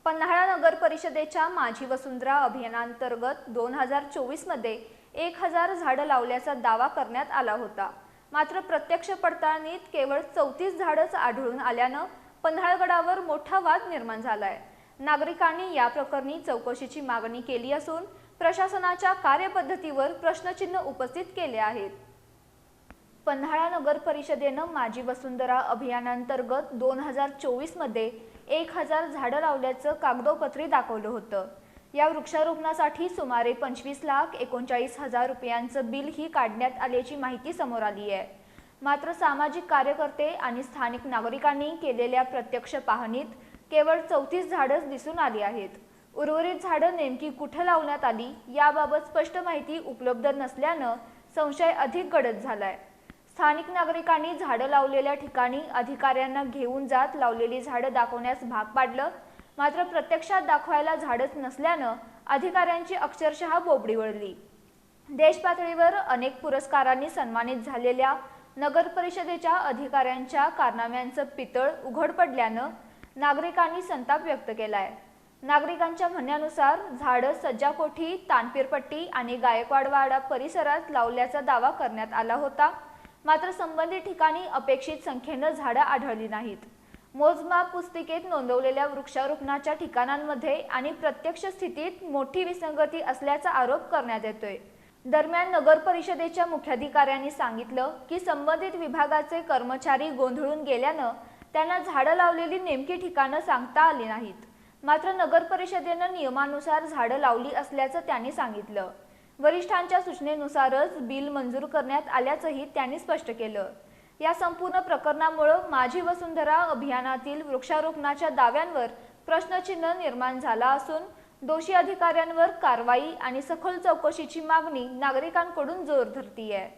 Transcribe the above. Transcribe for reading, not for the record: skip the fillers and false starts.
पन्हाळा नगर परिषदेच्या माझी वसुंधरा अभियानांतर्गत 2024 मध्ये 1000 झाडं लावल्याचा दावा करण्यात आला होता। मात्र प्रत्यक्ष पडताळणीत केवळ 34 झाडंच आढळून आल्यानं पन्हाळगडावर मोठा वाद निर्माण झालाय। नागरिकांनी या प्रकरणी चौकशीची मागणी केली असून प्रशासनाच्या कार्यपद्धतीवर प्रश्नचिन्ह उपस्थित केले आहेत। पन्हाळा नगर परिषदेनं माझी वसुंधरा अभियानांतर्गत 2024 मध्ये 1000 झाडं लावल्याचं कागदोपत्री दाखवलं होतं। या वृक्षारोपणासाठी सुमारे 25,39,000 रुपयांचं बिलही काढण्यात आल्याची माहिती समोर आली आहे। मात्र सामाजिक कार्यकर्ते आणि स्थानिक नागरिकांनी केलेल्या प्रत्यक्ष पाहणीत केवळ 34 झाडंच दिसून आली आहेत। उर्वरित झाडं नेमकी कुठे लावण्यात आली याबाबत स्पष्ट माहिती उपलब्ध नसल्यानं संशय अधिक गडद झालाय। स्थानिक नागरिकांनी झाडं लावलेल्या ठिकाणी अधिकाऱ्यांना घेऊन जात लावलेली झाडं दाखवण्यास भाग पाडलं। मात्र प्रत्यक्षात दाखवायला झाडच नसल्यानं अधिकाऱ्यांची अक्षरशः बोबडी वळली। देश पातळीवर अनेक पुरस्कारांनी सन्मानित झालेल्या नगर परिषदेच्या अधिकाऱ्यांच्या कारनाम्यांचं पितळ उघड पडल्यानं नागरिकांनी संताप व्यक्त केलाय। नागरिकांच्या म्हणण्यानुसार झाडं सज्जाकोठी, तानपीरपट्टी आणि गायकवाडवाडा परिसरात लावल्याचा दावा करण्यात आला होता। मात्र संबंधित ठिकाणी अपेक्षित संख्येनं झाडं आढळली नाहीत। मोजमाप पुस्तिकेत नोंदवलेल्या वृक्षारोपणाच्या ठिकाणांमध्ये आणि प्रत्यक्ष स्थितीत मोठी विसंगती असल्याचा आरोप करण्यात येतोय। दरम्यान नगर परिषदेच्या मुख्याधिकाऱ्यांनी सांगितलं की संबंधित विभागाचे कर्मचारी गोंधळून गेल्यानं त्यांना झाडं लावलेली नेमकी ठिकाणं सांगता आली नाहीत। मात्र नगर परिषदेनं नियमानुसार झाडं लावली असल्याचं त्यांनी सांगितलं। वरिष्ठांच्या सूचनेनुसारच बिल मंजूर करण्यात आल्याचंही त्यांनी स्पष्ट केलं। या संपूर्ण प्रकरणामुळे माझी वसुंधरा अभियानातील वृक्षारोपणाच्या दाव्यांवर प्रश्नचिन्ह निर्माण झाला असून दोषी अधिकाऱ्यांवर कारवाई आणि सखोल चौकशीची मागणी नागरिकांकडून जोर धरती आहे।